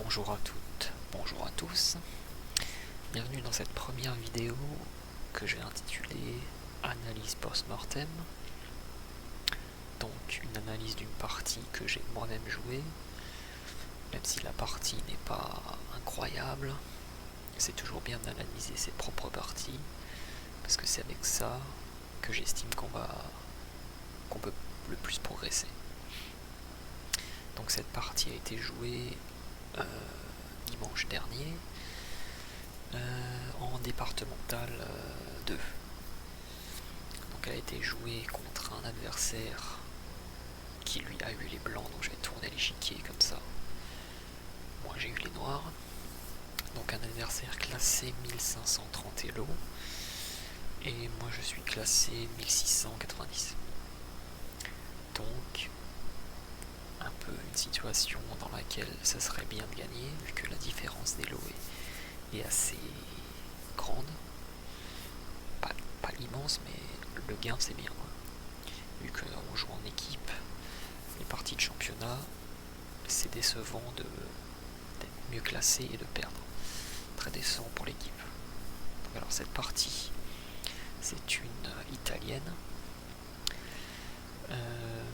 Bonjour à toutes, bonjour à tous. Bienvenue dans cette première vidéo que j'ai intitulée Analyse post-mortem. Donc une analyse d'une partie que j'ai moi-même jouée. Même si la partie n'est pas incroyable, c'est toujours bien d'analyser ses propres parties, parce que c'est avec ça que j'estime qu'on peut le plus progresser. Donc cette partie a été jouée dimanche dernier en départemental 2. Donc elle a été jouée contre un adversaire qui lui a eu les blancs, donc j'ai tourné l'échiquier comme ça. Moi j'ai eu les noirs. Donc un adversaire classé 1530 Elo et moi je suis classé 1690. Donc un peu une situation dans laquelle ça serait bien de gagner vu que la différence d'Elo est assez grande. Pas immense, mais le gain c'est bien. Vu qu'on joue en équipe, les parties de championnat, c'est décevant d'être mieux classé et de perdre. Très décevant pour l'équipe. Alors cette partie, c'est une italienne.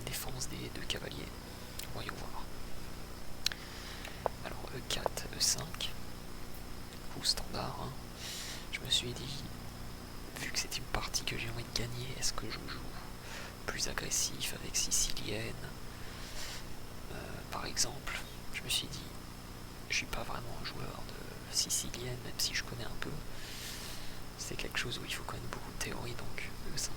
Défense des deux cavaliers. Voyons voir. Alors E4, E5. Coup standard. Je me suis dit, vu que c'est une partie que j'ai envie de gagner, est-ce que je joue plus agressif avec sicilienne par exemple? Je me suis dit, je suis pas vraiment un joueur de sicilienne, même si je connais un peu. C'est quelque chose où il faut connaître beaucoup de théorie, donc E5.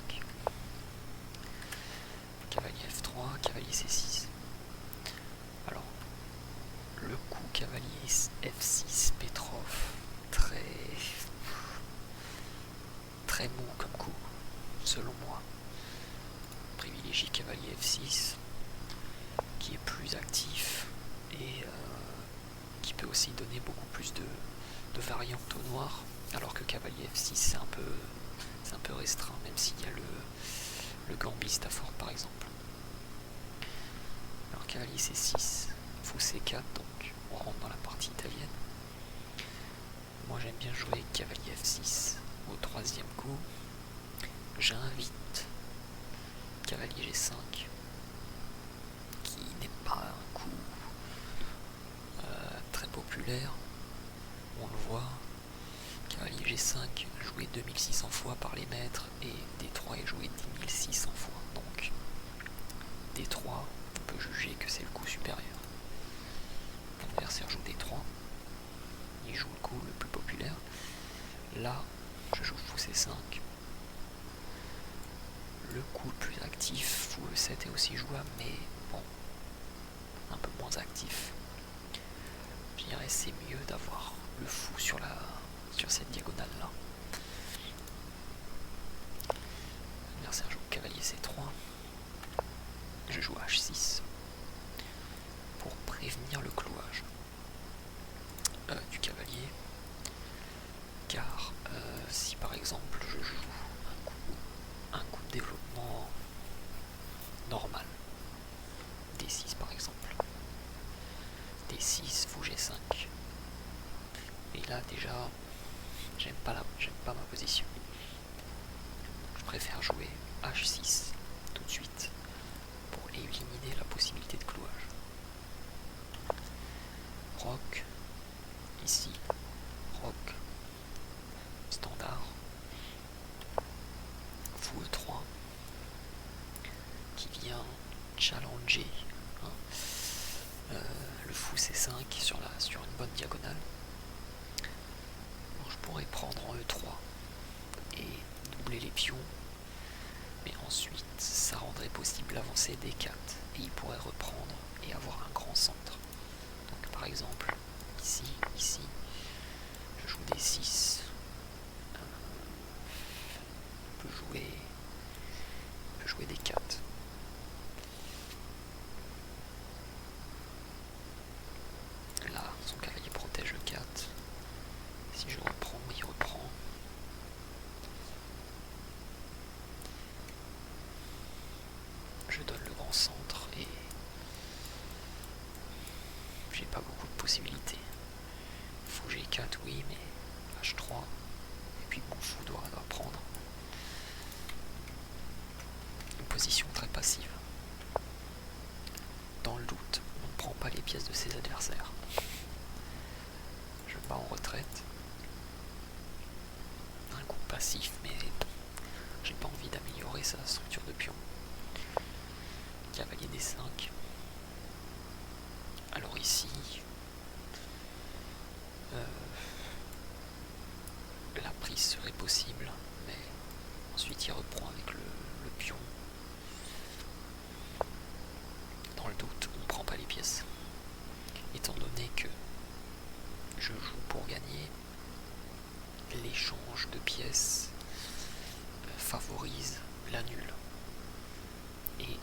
Cavalier F3, cavalier C6. Alors, le coup cavalier F6, Petrov, très mou comme coup, selon moi. Privilégie cavalier F6, qui est plus actif et qui peut aussi donner beaucoup plus de variantes au noir, alors que cavalier F6 c'est un peu restreint, même s'il y a le gambit Stafford par exemple. Alors cavalier C6, fou C4, donc on rentre dans la partie italienne. Moi j'aime bien jouer cavalier F6 au troisième coup. J'invite cavalier G5, qui n'est pas un coup très populaire, on le voit. Cavalier G5 joué 2600 fois par les maîtres et D3 est joué 10600 fois. Donc D3, on peut juger que c'est le coup supérieur. L'adversaire joue D3, il joue le coup le plus populaire. Là, je joue fou C5. Le coup le plus actif, fou E7 est aussi jouable, mais bon, un peu moins actif. Je dirais c'est mieux d'avoir le fou sur cette diagonale là. L'adversaire joue cavalier C3. Je joue H6 pour prévenir le clouage du cavalier. Car si par exemple je joue un coup de développement normal, D6 par exemple, D6, fou G5, et là déjà j'aime pas ma position. Je préfère jouer H6 tout de suite pour éliminer la possibilité de clouage. Roc, ici, roc, standard, fou E3, qui vient challenger le fou C5 sur une bonne diagonale. Donc, je pourrais prendre en E3 et doubler les pions, mais ensuite ça rendrait possible l'avancer D4 et il pourrait reprendre et avoir un grand centre. Donc par exemple ici, je joue D6, on peut jouer D4. Là, son cavalier protège le 4. Si je reprends, il reprend. Je donne le grand centre et j'ai pas beaucoup de possibilités. H4 oui, mais H3, et puis mon fou doit prendre une position très passive. Dans le doute, on ne prend pas les pièces de ses adversaires. Je bats en retraite. Un coup passif, mais j'ai pas envie d'améliorer sa structure de pion. Cavalier D5. Alors ici, la prise serait possible, mais ensuite il reprend avec le pion. Dans le doute, on ne prend pas les pièces. Étant donné que je joue pour gagner, l'échange de pièces favorise la nulle. Et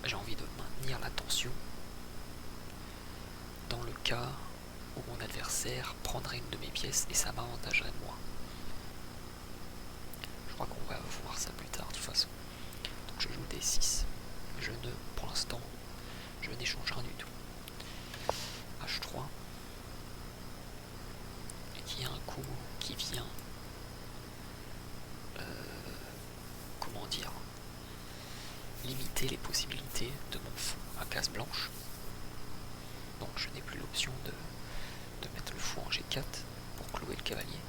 j'ai envie de maintenir la tension dans le cas où mon adversaire prendrait une de mes pièces et ça m'avantagerait moi. Je crois qu'on va voir ça plus tard de toute façon. Donc je joue D6. Pour l'instant, je n'échange rien du tout. H3. Et qui a un coup qui vient, comment dire, limiter les possibilités de mon fou à case blanche. Donc je n'ai plus l'option de mettre le fou en G4 pour clouer le cavalier.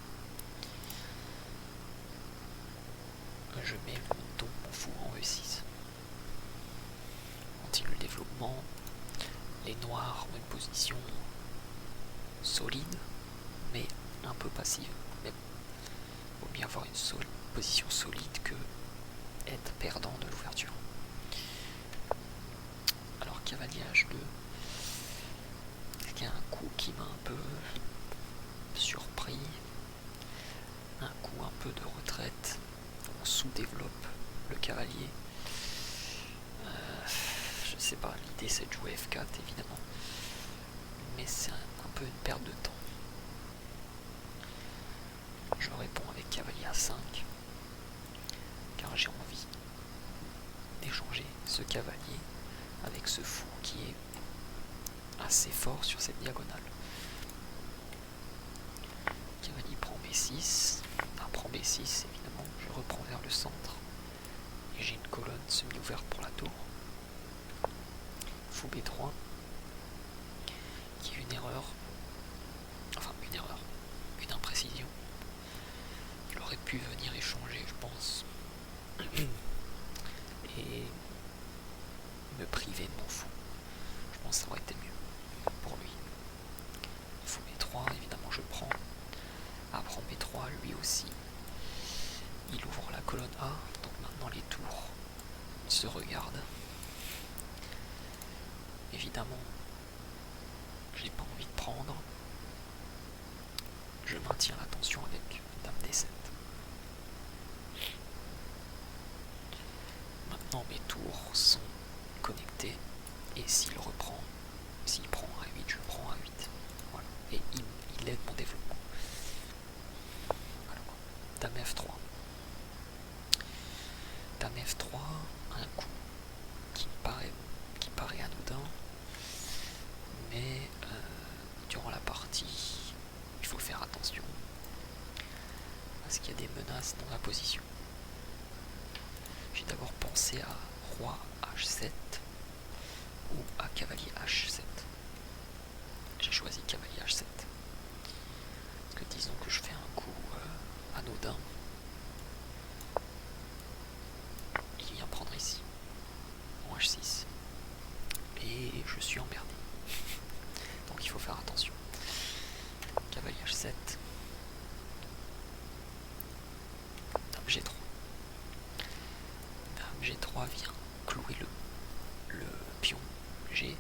Je mets donc mon fou en E6. On continue le développement. Les noirs ont une position solide, mais un peu passive. Mais il vaut mieux avoir une position solide que être perdant de l'ouverture. Alors cavalier H2, il y a un coup qui m'a un peu surpris, un coup un peu de retraite, on sous-développe le cavalier. Je sais pas, l'idée c'est de jouer F4 évidemment, mais c'est un peu une perte de temps. Je réponds avec cavalier A5, car j'ai envie d'échanger ce cavalier avec ce fou qui est assez fort sur cette diagonale. Cavalier prend B6, prend B6 évidemment, je reprends vers le centre et j'ai une colonne semi-ouverte pour la tour. Fou B3, qui est une erreur, une imprécision. Il aurait pu venir échanger, je pense, et me priver de mon fou. Je pense que ça aurait été mieux pour lui. Fou B3, évidemment je prends. A prend B3, lui aussi. Il ouvre la colonne A, donc maintenant les tours se regardent. Évidemment, j'ai pas envie de prendre. Je maintiens la tension avec Dame D7. Maintenant mes tours sont connectés et s'il prend A8, je prends A8. Voilà. Et il aide mon développement. Alors, Dame F3. Dame F3, un coup qui paraît anodin, mais durant la partie, il faut faire attention parce qu'il y a des menaces dans la position. J'ai d'abord pensé à roi H7 ou à cavalier H7. J'ai choisi cavalier H7. Parce que disons que je fais un coup anodin. Il vient prendre ici, en H6. Et je suis emmerdé. Donc il faut faire attention. Cavalier H7. Dame G3. Dame G3 vient clouer le pion G.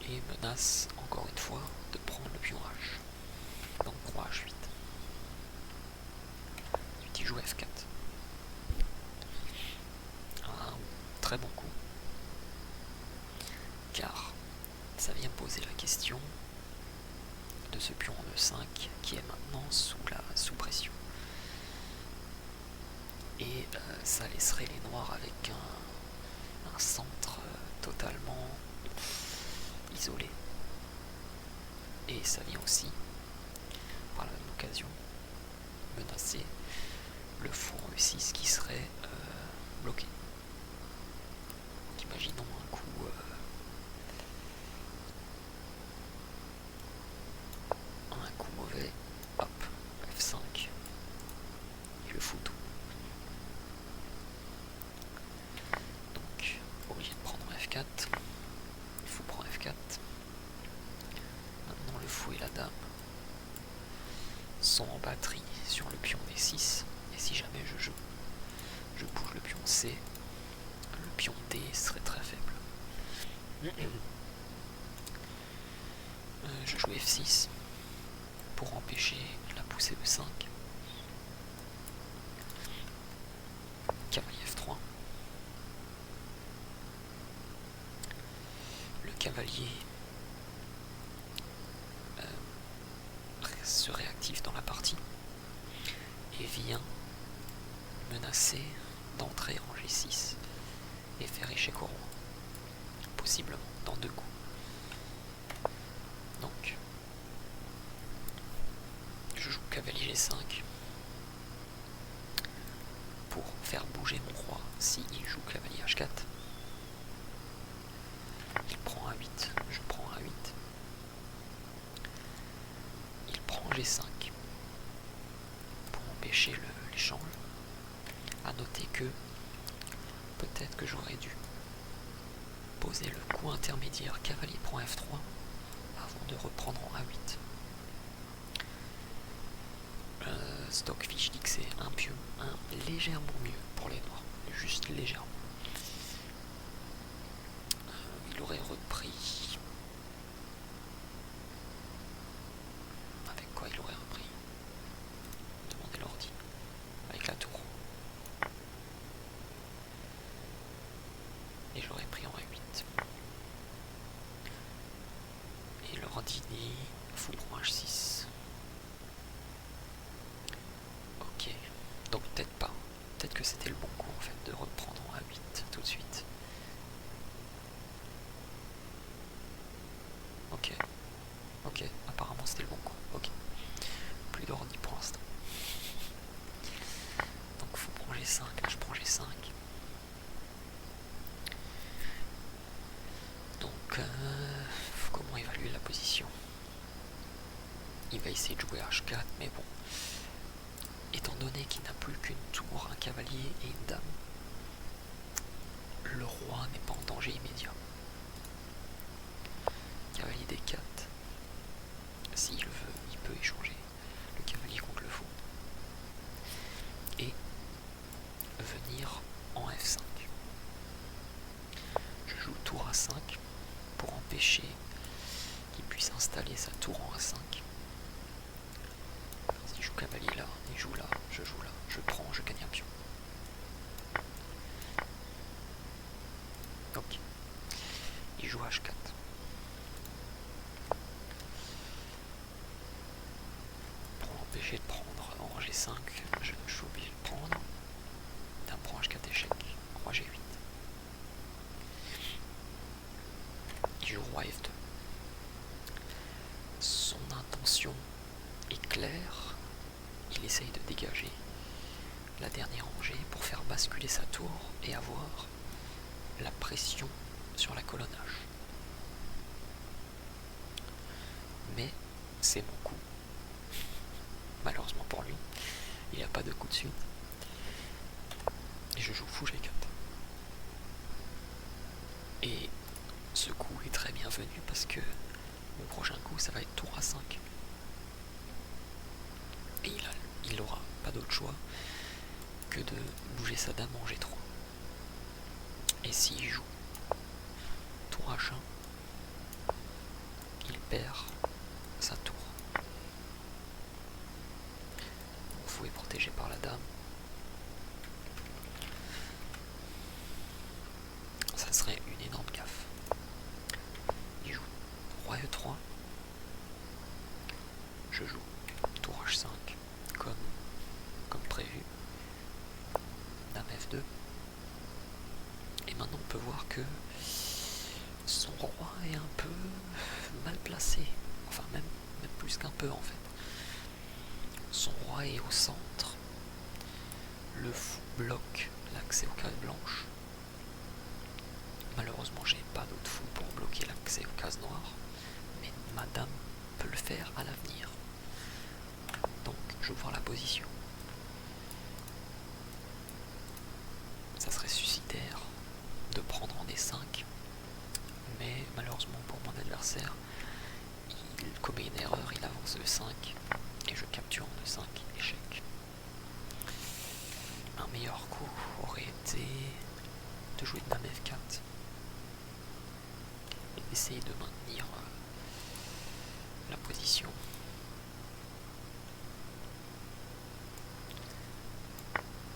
Et menace encore une fois de prendre le pion H. Donc roi H8. Ensuite il joue F4. Un très bon coup. Car ça vient poser la question de ce pion en E5 qui est maintenant sous pression. Et ça laisserait les noirs avec un centre totalement isolé. Et ça vient aussi, par la même occasion, menacer le fou en E6 qui serait bloqué. Donc imaginons un coup mauvais, hop, F5, et le fou tout. Donc, obligé de prendre F4, le fou prend F4. Maintenant le fou et la dame sont en batterie sur le pion D6, et si jamais je bouge le pion C, le pion D serait très faible. Je joue F6 pour empêcher la poussée E5. Cavalier F3. Le cavalier se réactive dans la partie et vient menacer d'entrer en G6 et faire échec au roi, possiblement dans 2 coups. Donc je joue cavalier G5 pour faire bouger mon roi s'il joue cavalier H4. Il prend A8, je prends A8. Il prend G5 pour empêcher l'échange. A noter que peut-être que j'aurais dû poser le coup intermédiaire cavalier prend F3 avant de reprendre en A8. Stockfish dit que c'est légèrement mieux pour les noirs, juste légèrement. Il aurait repris. Avec quoi il aurait repris? Demandez l'ordi. Avec la tour. Et j'aurais pris en A8. Et l'ordi dit fou pour H6. Ok. Donc peut-être pas. Peut-être que c'était le bon coup en fait de reprendre en A8 tout de suite. Ok, apparemment c'était le bon coup. Ok. Plus d'ordi pour l'instant. Donc faut prendre G5, je prends G5. Donc comment évaluer la position? Il va essayer de jouer H4, mais bon. Étant donné qu'il n'a plus qu'une tour, un cavalier et une dame, le roi n'est pas en danger immédiat. Cavalier D4. S'il veut, il peut échanger le cavalier contre le fou. Et venir en F5. Je joue tour A5 pour empêcher qu'il puisse installer sa tour en A5. S'il joue cavalier là, il joue là, je prends, je gagne un pion. Ok. Il joue H4. Pour l'empêcher de prendre en G5, je suis obligé de prendre. Dame prend H4 échec, roi G8. Il joue roi F2. Son intention est claire. Il essaye de dégager la dernière rangée pour faire basculer sa tour et avoir la pression sur la colonne H. Mais c'est mon coup. Malheureusement pour lui, il n'a pas de coup de suite. Et je joue fou G4. Et ce coup est très bienvenu parce que mon prochain coup ça va être tour A5. Et il n'aura pas d'autre choix que de bouger sa dame en G3. Et s'il joue tour H1, il perd sa tour. Mon fou est protégé par la dame. Ça serait une énorme gaffe. Il joue roi E3. Je joue tour H5 comme prévu. Dame F2. Et maintenant on peut voir que son roi est un peu mal placé. Enfin même plus qu'un peu en fait. Son roi est au centre. Le fou bloque l'accès aux cases blanches. Malheureusement, j'ai pas d'autre fou pour bloquer l'accès aux cases noires, mais ma dame peut le faire à l'avenir. Donc, j'ouvre la position. Ça serait suicidaire de prendre en D5, mais malheureusement pour mon adversaire, il commet une erreur, il avance de 5 et je capture en E5, échec. Un meilleur coup aurait été de jouer dame F4 et d'essayer de maintenir la position.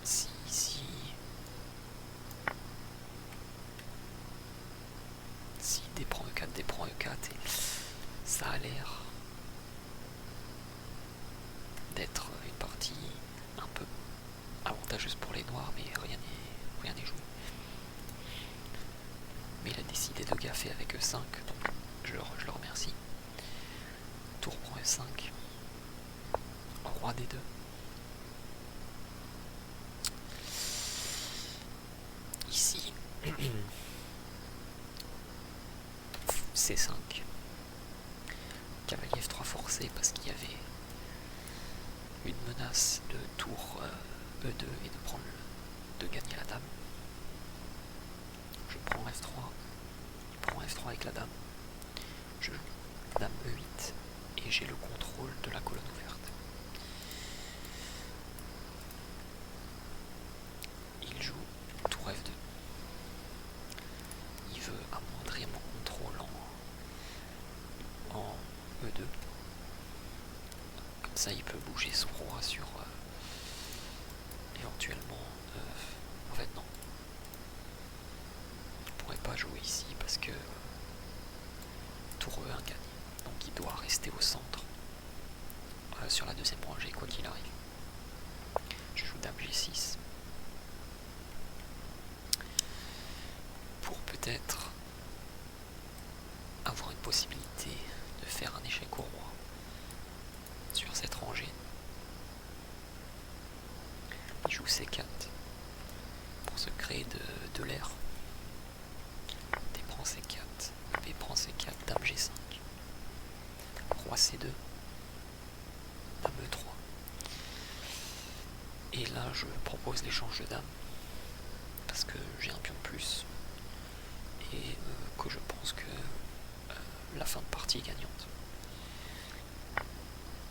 Si D prend E4, D prend E4 et ça a l'air d'être une partie un peu avantageuse pour les noirs, mais rien n'est joué. Mais il a décidé de gaffer avec E5, donc je le remercie. Tour prend E5, roi D2. Ici, C5, cavalier F3 forcé parce qu'il y avait une menace de tour E2 et de gagner la dame. Je prends F3, il prend F3 avec la dame, je joue dame E8 et j'ai le contrôle de la colonne ouverte. Il joue tour F2. Il veut amoindrir mon contrôle en E2. Comme ça il peut bouger son roi sur éventuellement en fait non. Il pourrait pas jouer ici parce que tour E1 gagne. Donc il doit rester au centre sur la deuxième rangée quoi qu'il arrive. Je joue dame G6 pour peut-être avoir une possibilité de faire un échec au roi sur cette rangée. Il joue C4 pour se créer de l'air. D prend C4, B prend C4, dame G5, roi C2, dame E3. Et là je propose l'échange de dames parce que j'ai un pion de plus et que je pense que la fin de partie est gagnante.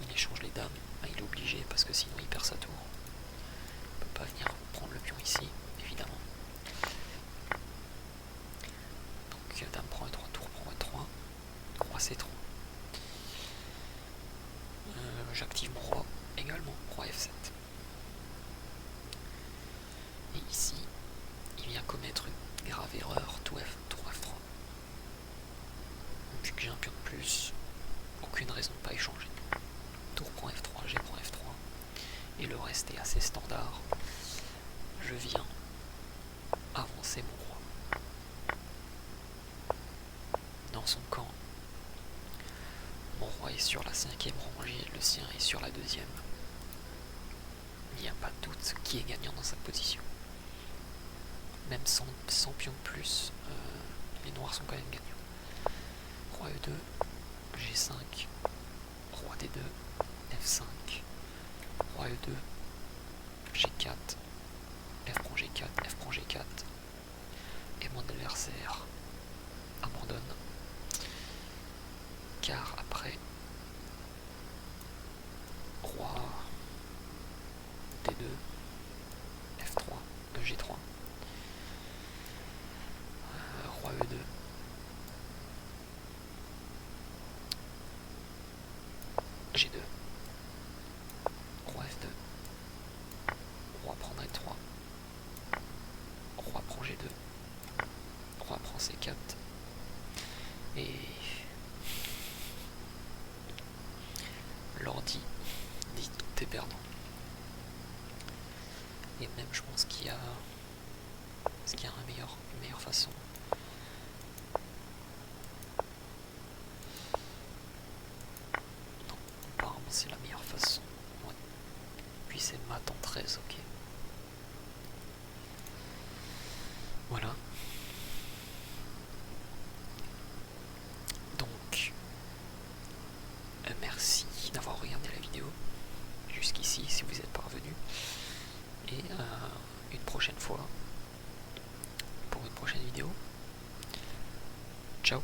Il échange les dames, il est obligé parce que sinon il perd sa tour. Il ne peut pas venir prendre le pion ici, évidemment. Donc dame prend E3, tour prend E3, roi C3. J'active mon roi également, roi F7. Et ici, il vient commettre une grave erreur, tour F3. Vu que j'ai un pion de plus, aucune raison de ne pas échanger. Tour prend F3, G prend F3. Et le reste est assez standard. Je viens avancer mon roi. Dans son camp, mon roi est sur la 5e rangée, le sien est sur la 2e. Il n'y a pas de doute qui est gagnant dans sa position. Même sans pion de plus, les noirs sont quand même gagnants. Roi E2, G5, roi D2, F5, roi E2, G4, F prend G4, F prend G4, et mon adversaire abandonne, car après, roi D2, F3, G3, roi E2, G2, roi F2, roi prend E3, roi prend G2, roi prend C4, et l'ordi dit tout est perdant. Et même je pense qu'il y a une meilleure façon. Non, c'est mat en 13, ok. Voilà. Donc, merci d'avoir regardé la vidéo jusqu'ici si vous êtes parvenu. Et une prochaine fois pour une prochaine vidéo. Ciao.